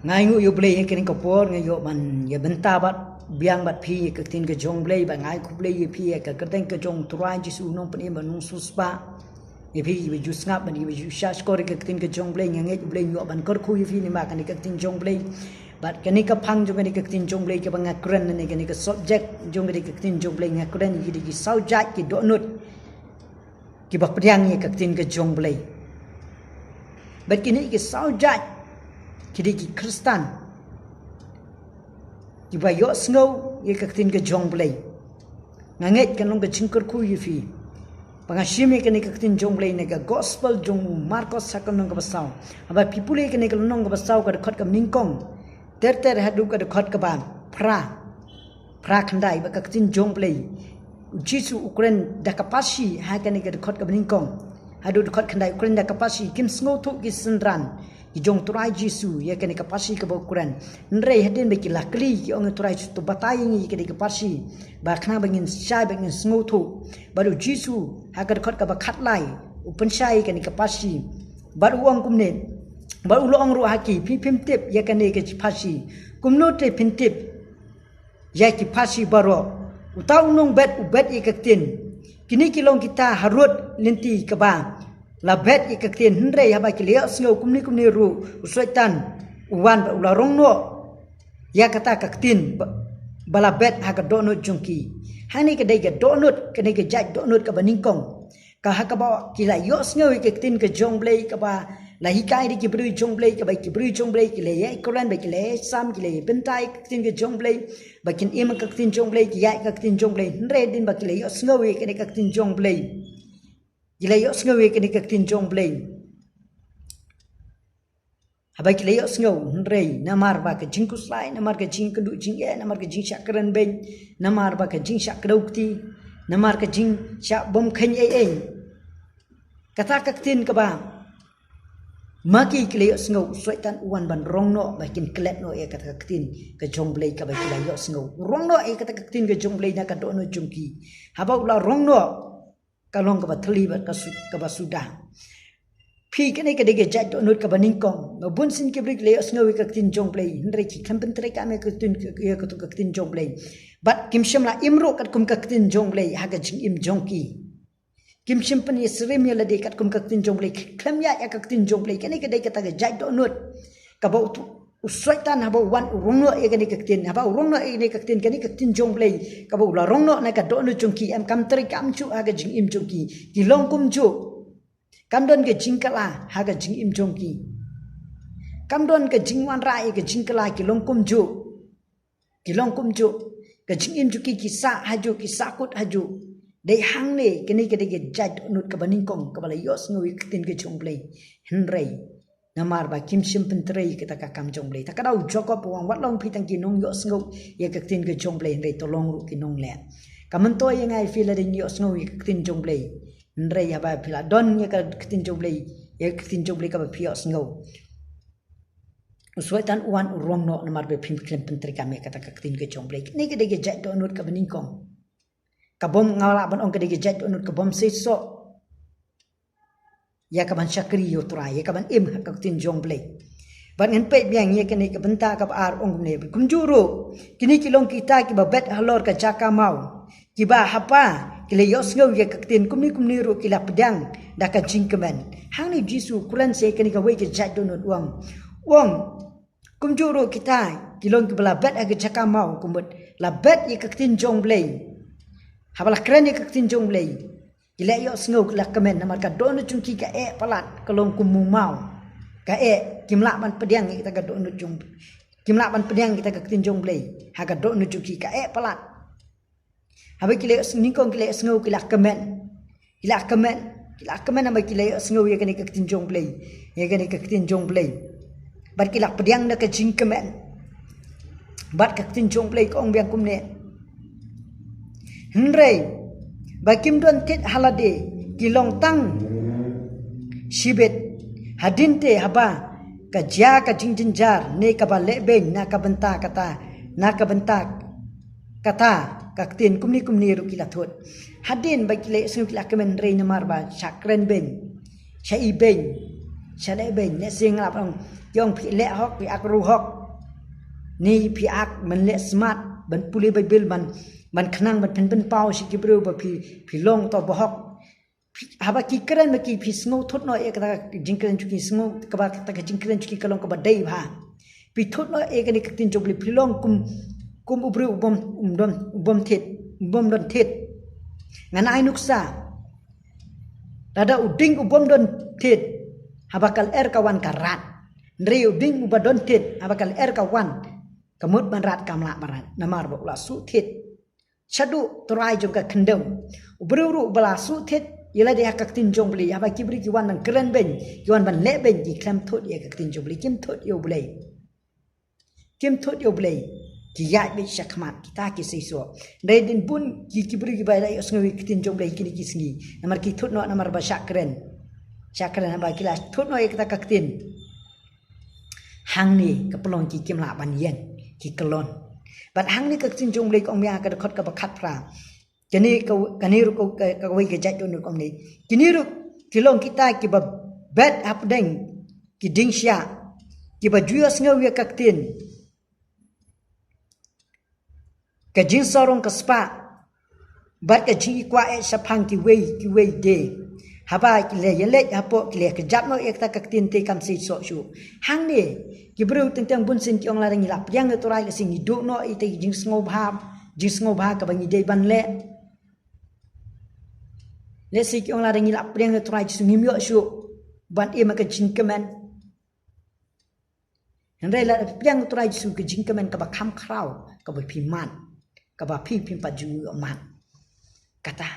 ngai ngu yu blei he kini kapor ngai yo man ya benta bat biang bat phi ka tin ka jong blei ba ngai khu blei ye phi ka kerteng ka jong turai jisu nong pani ba nong suspa ye phi be jus ngap ban ye be shash kor ka tin ka jong blei ngai blei yo ban kor khu ye phi ni ma ka ni ka tin jong blei bat kani ka phang jong ni ka tin jong blei ka ba ngakren ni ka ni ka subject jong ni ka tin jong blei ngakren ye di sau jat ki do nut ki ba priang ye ka tin ka jong blei bat kini ki sau jat kini ki Kristen ki ba yo snow ye ka tin ka jong blei nganget kan long ka chingkor khu ye phi pangashimi kan ka tin jong blei ne ka gospel jong Marcos sakon nong ka basaw aba pipule kan ka nong ka basaw ka khot ka ningkong ter hadu ka khot ka ban pra khandai ba ka tin jong blei jisu ukren da kapashi ha kan ka khot ka ningkong hadu khot khandai ukren da kapashi kim snow thu ki sindran ki jong turai jisu ye kan ka pasi ka bokuran nrei hadin be ki lakli ki ong turai tu batai ngi ki ka pasi ba khna bangin shai bangin sngo thu baru jisu hagar khot ka ba khat lai upan shai kan ka pasi baru uang kumne baru lo ong ru haki pim tip ye kan ka pasi kumno te pim tip ye ki pasi baro utau nong bet ubet ye ka tin kini kilong kita harut linti ka ba la bet i kaktin hndrei haba kileo snow kumni ru usaitan uwan ba ularong no ya kata kaktin bala bet ha ka donut jungki hani ka dai ka donut ka dai ka jaj donut ka baningkong ka ha ka ba kila yo snow i kaktin ka jongblei ka ba la hikai di ki bru jongblei ka ba ki bru jongblei ki le ye koran ba ki le sam ki le bentai kaktin ka jongblei ba kin im kaktin jongblei ki ya kaktin jongblei hndrei din ba ki le yo snow i ka dai kaktin jongblei gila yo snow ye kini kaktin jong blei habai gila yo snow nrei namar ba ka jingku slai namar ka jing kedu jing ye namar ka jing syakran ben namar ba ka jing syakdaukti namar ka jing syak bom khany ei kata kaktin ka ba maki gila yo snow suaitan uan ban rongno ba kin klet no ye kata kaktin ka jong blei ka ba gila yo snow rongno ye kata kaktin ka jong blei na ka do no jungki haba ula rongno kalong ka ba thli ba ka ba sudah phi ka ne ka de jat do nut ka ba ningkong no bun sin ke brik le asngawi ka tin jong play hndre ki khampen tre ka me ka tin ka tu ka tin jong play bat kim shimla imro kat kum ka tin jong play ha ka jing im jong ki kim shim pan yesrem ya la de kat kum ka tin jong play khlam ya ka tin jong play ka ne ka de ka ta jat do nut ka ba usaitan haba wan urungno e ka ne ka tin haba urungno e ne ka tin jong play ka ba ula rongno na ka do nut jong ki am kam tre kam chu ha ka jing im jong ki long kum chu kamdon ke jingkala ha ka jing im jong ki kamdon ke jingwan rai ke jingkala ki long kum chu ka jing im ju ki sa haju ki sakut haju dei hang ne ke ni ke de jat nut ka baning kong ka bala yos ngui tin ke jong play henrei namar ba kim sim pentrei kita ka kam jong play ta ka dau jokop wang wat long pitang ki nong yos ngau ye ka tin ke jong play rei to long ru ki nong le kamen to ye ngai fila de yos ngau ye ka tin jong play nrei ya ba pila don ye ka tin jong play ye ka tin jong play ka ba pios ngau uswaitan uan urong no namar be pim klem pentri kami kata ka tin ke jong play ni ke de jat do nut ka baning kong ka bom ngala ban ong ke de jat do nut ka bom se so ya ka ban syakri yo tra ya ka ban im ka tin jong play ban ngen pe biang ye ke ni ka benta ka ar ong ne kum juro kini kilong kita ki ba bet halor ka jaka mau ki ba hapa kile yos ngau ye ka tin kumni ru kila pedang da ka jingkemen hang ni jisu kuran se ke ni ka we ke jat do nut wong kum juro kita kilong ki bala bet aga jaka mau kumbut la bet ye ka tin jong play habala kren ye ka tin jong play gila yo snow la kemen namar ka do no chungki ka palat kalong kumu mau ka kimla ban pediang kita ka do no chung kimla ban pediang kita ka tin jong play ha ka do no chungki ka palat habai kile ningkong kile snow kila kemen habai kile snow ye ka ni ka tin jong play ye ka ni ka tin jong play bat kila pediang na ka jing kemen bat ka tin jong play ko ong biang kumne hnrei bakim don tit halade kilong tang shibet hadinte haba ka ja ka jinjar ne ka ba lebe na ka benta kata kaktin kumni ru kila thot hadin ba kile su kila kemen rei namar ba chakren ben chai ben Shale ben ne sing la pang yong phi le hok pi ak ru hok ni phi ak man le smart ban puli bible man khnang ban pen pau shi ki bru ba phi long to ba hok haba ki kren ma ki phi sngo thot no ek ta jingkren chu ki sngo ka ba ta jingkren chu ki kalong ka ba dei bha pi thot no ek ni tin jobli phi long kum ubru ubom thet ubom don thet ngana ai nuksa dada uding ubom don thet habakal kawan karat ndri uding ubadon thet habakal kawan kamut banrat kamla barat namar bokla su thet chadu torai jong ka khendam ubru bala su thet yela dia ka tin jong bli haba kibri ki wan nang kren ben yuan ban le ben ki klam thot ye ka tin jong bli kim thot yo blei ki ya be shakmat kita ki seiso redin pun ki kibri ki bai os ngi tin jong blei ki ki singi namar ki thot no namar ba shakren haba kilas thot no ek ta ka tin hang ni ka plong ki kim la ban yen ki kelon ban hang ni ka tin jong blei ko mya ka khot ka ba khat pra kini kaniru ka wai ke jat don kom ni kiniru kilong kita ki ba bad hapdeng ki dingsya ki ba juas ngau ya kaktin ka jin sorong ka spa bat ka ji kwa e sapang ki wei de haba ki le yele hapo ki le ka jap no ek ta kaktin te kam sei so shu hang ni ki bru teng bun sin ki ong la ring lap yang to rai ka sing du no i te jing sngo bha ka ba ni de ban le lesi ki ong la ring lap yang to rai su ngim yo shu ban e ma ka jing kemen ndai la yang to rai su ka jing kemen ka ba kham khrau ka ba phi man ka ba phi pa ju man kata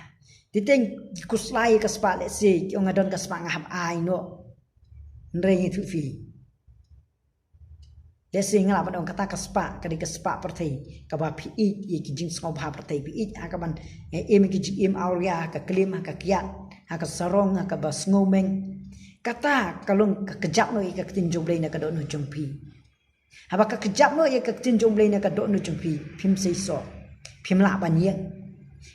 diteng kuslai ka spa le se ki ong adon ka spa ngahap ai no ndai ni thu fi lesi ngala ba dong kata ka spa ka di ka spa perthai ka ba phi i ki jing sngo bha perthai phi a ka ban e mi ki jing auria ka klim ka kiat ka sarong ka ba sngo meng kata kalong ka kejap no i ka tin jong blei na ka do no jong phi haba ka kejap no i ka tin jong blei na ka do no jong phi phim sei so phim la ban ye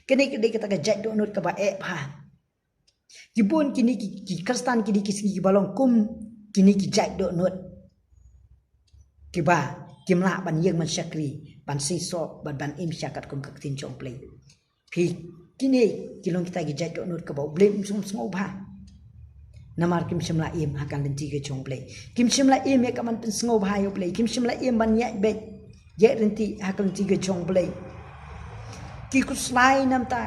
kini kata ka jat do no ka ba e pha kibun kini ki kristan kini ki balong kum kini ki jat do no kiba kimla ban yeng man syakri ban siso ban im syakat kum ka tin jong blei phi kini kilong kita gi jat do no ka ba blem sum sngo bha namar kim shimla im akan lenti ke jong blei kim shimla im ya kaman pen sngo bha yo blei kim shimla im ban ya be ye lenti akan lenti ke jong blei ki kuslai nam ta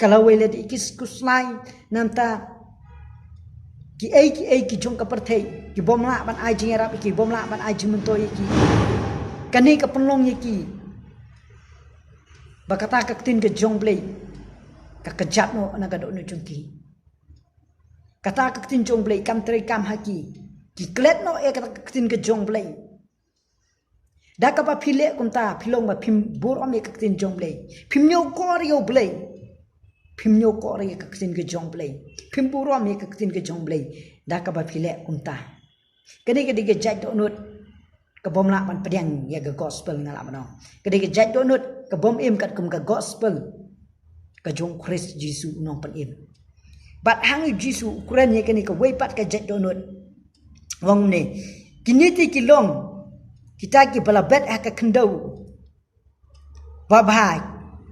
kalau wele di ki kuslai nam ta ki ki jong ka perthei ki bomla ban ai jing rap ki bomla ban ai jing mentoi ki kani ka penlong ye ki bakata ka tin ke jong blei ka kejap no na ga do no jong ki kata ka tin jong blei kam tre kam haki ki klet no e ka tin ke jong blei da ka pa phile kum ta philong ba phim bur om e ka tin jong blei phim nyo ko rio blei phim nyo ko ri ka tin ke jong blei phim bur om e ka tin ke jong blei da ka ba phile kum ta kani ke dige jat do nut ka bom la ban pedang ya ga gospel ngala mano ke dige jat do nut ka bom im kat kum ka gospel ka jong Christ Jesus nong pan im bat hang Jesus ukuran ye kani ka wei pat ka jat do nut wong ne kini ti kilong kita ki bala bet ka khendau ba bhai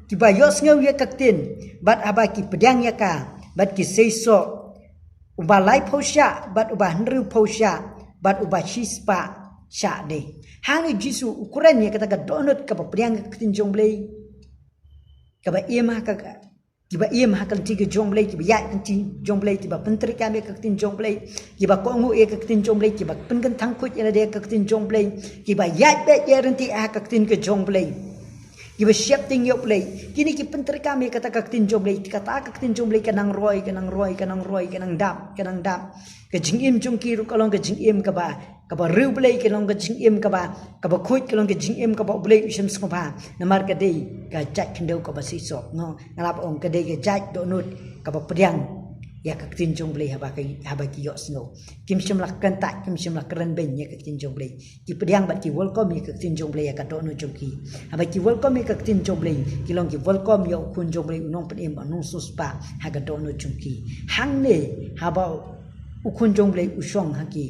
ki ba yos ngau ye kaktin bat aba ki pedang ya ka bat ki seiso uba lai phosha bat uba hndru phosha bat uba shispa sha de hang jisu ukuran ye kata ka donut ka pedang ka tin jong blei ka ba ema ka ki ba ema ka tin jong blei ki ba ya tin jong blei ki ba pentri ka me ka tin jong blei ki ba ko ngu e ka tin jong blei ki ba pengan thang khut ena de ka tin jong blei ki ba ya be ye renti a ka tin ka jong blei ki ba siap ting yo blei kini ki pentri ka me kata ka tin jong blei kata ka tin jong blei kanang roi kanang dap ka jing im jong ki ru kalong ka jing im ka ba riu blei kalong ka jing im ka ba khut kalong ka jing im ka ba blei usam sko ba namar ka dei ka jat kendau ka ba si so no ngalap ong ka dei ka jat do nut ka ba pedang ya ka tin jong blei haba ki yo sno kim shim lak kan ta kim shim lak ran ben ya ka tin jong blei ki pedang ba ki welcome ya ka tin jong blei ya ka do no jong ki haba ki welcome ya ka tin jong blei ki long ki welcome yo kun jong blei nong pen im nong sus pa ha ka do no jong ki hang ne haba ukun jong blai usong haki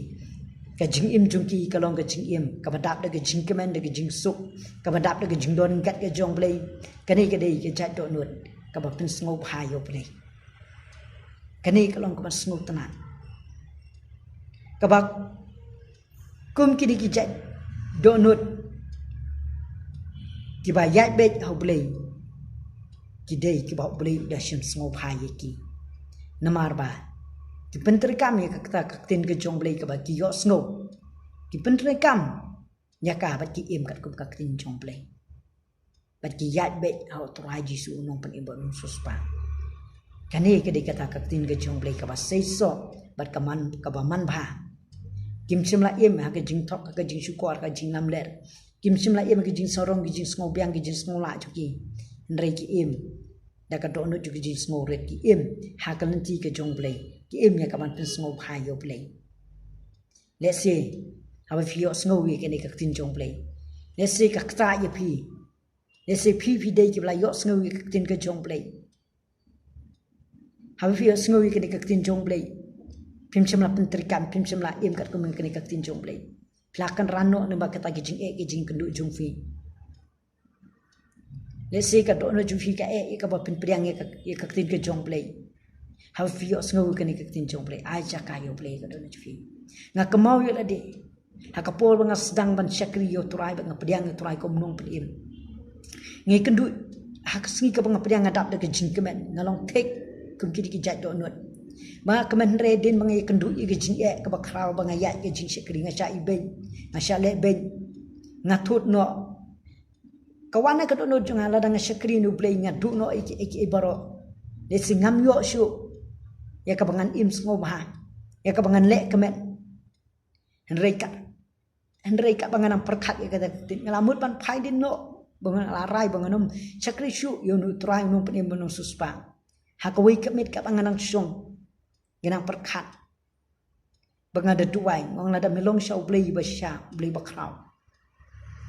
ka jing im jong ki kalong ka jing im ka badap da ka jing kemen da ka jing suk ka badap da ka jing don kat ka jong blai kani ka dei ka jat do nut ka ba pin sngo pha yo blai kani kalong ka sngo tanan ka ba kum ki di ki jat do nut ki ba yat bet ho blai ki dei ki ba blai da shim sngo pha ye ki namar ba ki pentri kam ya ka tin ke jong blai ka ba ki yo snow ki pentri kam ya ka ba ki im kat kum ka tin jong blai ba ki yat be how to ai jisu nong pen ibon suspa kani ke de kata ka tin ke jong blai ka ba sei so bat ka man ka ba man ba kim sim la im ha ke jing thok ka jing sukor ka jing nam ler kim sim la im ke jing sorong ke jing snow biang ke jing snow la chu ki ndrei ki im da ka do no chu ki jing snow red ki im ha ka lan ti ke jong blai ki im ya ka ban pin snow pha yo blai let's say how if you snow we ke ne ka tin jong blai let's say ka ta ye pi let's say pi dei ki bla yo snow we ka tin ke jong blai how if you snow we ke ne ka tin jong blai pim chim la pin trikam pim chim la im kat ko men ke ne ka tin jong blai plakan rano ne ba ka ta ki jing e ki jing kendu jong fi let's say ka do no jong fi ka e ka ba pin priang ye ka tin ke jong blai how feel snow kan ik tin jong play ai cha ka yo play ka do na fi nga kamau yo la de ha ka pol nga sedang ban syakri yo turai ba nga pediang yo turai ko mnong pedim ngi kendu ha ka singi ka ba nga pediang ngadap de ke jing kemen ngalong tek kum ki ki jat do not ma kemen redin ba nga kendu i ke jing e ka ba kraw ba nga ya ke jing syakri nga cha i ben nga sha le ben nga thut no kawana ka do no jong ala nga syakri no play nga du no iki baro le singam yo shu ya kabangan im sngo bah ya kabangan le kemet henrei ka bangan ang perkat ya kata tin ngalamut pan phai din no bangan larai banganum chakri shu yo nu trai nu penim banu suspa hakawai kemet ka bangan ang song ganang perkat bangan da duai ngong la da melong shau blei ba sha blei ba kraw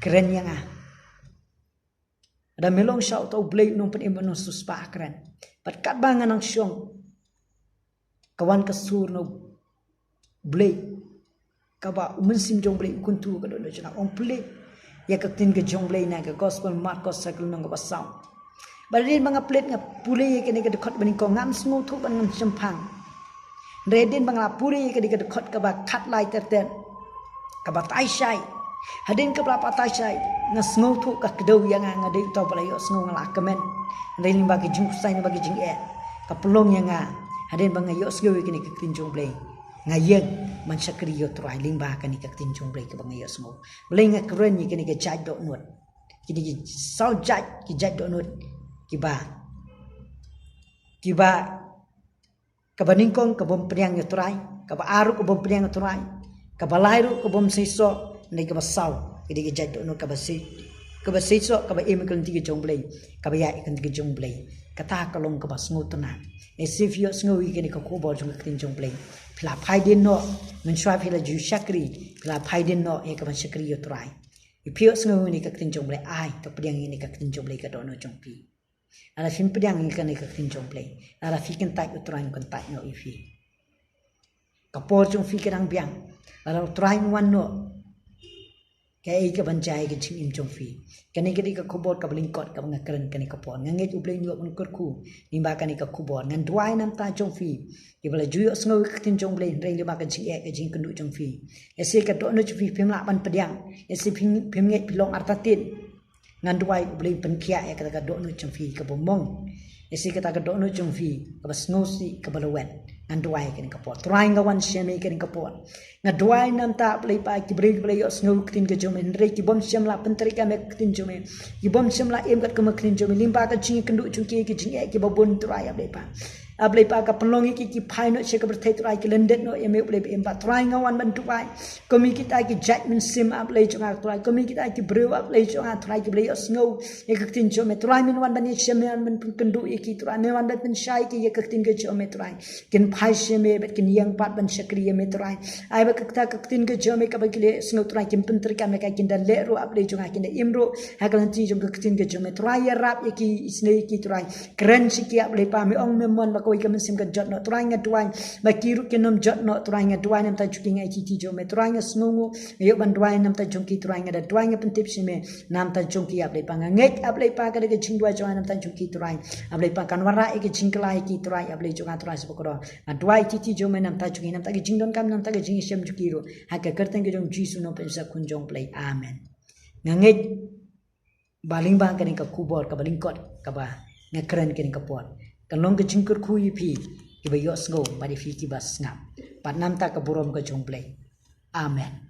keren yang ada melong shau tau blei nu penim banu suspa keren perkat bangan ang song kawan kasur no blay kaba umensim jong blay kuntu ka do na on play ya ka tin ka jong blay na ka gospel Marcos sakul nang ka basaw balin mga plate nga pulay ka ni ka dekot baning ko ngam sngo thu ban ngam champang redin bangla pulay ka ni ka dekot ka ba khat lai terten ka ba tai shai hadin ka bla patai shai nga sngo thu ka kdo yang nga de to bala yo sngo ngala kamen redin ba ki jing sai ba ki jing e ka pelong yang hadin bang yo sgo ke ni ka tin jong blai ngayen man sakri yo trai ling ba ka ni ka tin jong blai ka bang yo sgo blai nga kren ni ke ni ka jaj do nut ki ni sau jaj ki jaj do nut ki ba ka baning kong ka bom priang yo trai ka ba aru ka bom priang yo trai ka ba lairu ka bom seiso ni ka ba sau ki ni ka jaj do nut ka ba seiso ka ba em ka ti ka jong blai ka ba ya ka ti ka jong blai kata kalong ka ba sgo tanan esif yo snow weekend ka ko bo jong tin jong play pla phai din no men shwa phila ju shakri pla phai din no e ka ban shakri yo trai i phio snow ni ka tin jong play ai to pdiang ni ka tin jong play ka do no jong pi ala fin pdiang ni ka ni ka tin jong play ala fi kan tai yo trai kan tai no i fi ka po jong fi ka dang biang ala trai wan no cái cái ban chai cái chim im trong phi cái này cái khobor ka bling kot ka bang keren cái này ka pon ngange u blei nyok kur khu ni ba cái này ka khobor ngan dwai nam ta trong phi ki bala juyo sngo tin trong blei rei le ba ka chi e ka jing kundu trong phi ese ka do no chu phi phim la ban pediang ese phim nge pilong artatin ngan dwai u blei pen khia e ka do no trong phi ka bomong ese ka ta ka do no trong phi ka sngo si ka bala wen ngan dwai ka ni ka pon trying ga wan sheme ka ni ka pon nga dwai nam ta play pa ki break play yo snow tin ke jome ndre ki bom sham la pentri ka mek tin jome ki bom sham la em kat ka mek tin jome limpa ka ching kendu chung ki jing e ki babun try ablay pa ka penlongi ki phai no che ka berthai try ki lendet no em play em pa try nga wan ban tuai komi kita ki judgment sim ablay chung a try komi kita ki brew ablay chung a try ki play yo snow e ka tin jome try min wan ban ni sham man kendu e ki try me wan ban shai ki ye ka tin ke jome try kin phai shame bet kin yang pat ban shakri me try ai ba ka tin ke jome ka ba ki snow try kim pentri ka me ka kin da le ro ablay chung a kin da imro ha ka tin jom ka tin ke jome try ya rap ye ki isne ki try keren si ki ablay pa me ong me mon ba koi ka mesim ka jot no turai nga duai ba kiru ke nom jot no turai nga duai nam ta chuki nga ti jo me turai nga snungu yo ban duai nam ta jongki turai nga da duai nga pentip sime nam ta jongki ablei pa nga ngek ablei pa ka de ching duai jo nam ta jongki turai ablei pa kan wara e ke chingklai ki turai ablei jo nga turai spokoro nga duai ti jo me nam ta chuki nam ta ke chingdon kam nam ta ke ching shem chuki ro ha ka kerteng ke jong jisu no pensa kun jong play amen nga ngek baling bang kani ka kubor ka baling kot ka ba nga keren kani ka pot kan long ke chingkur khu yi phi ki ba yos ngo ba di fi ki bas ngam pat nam ta ka burom ka jong play amen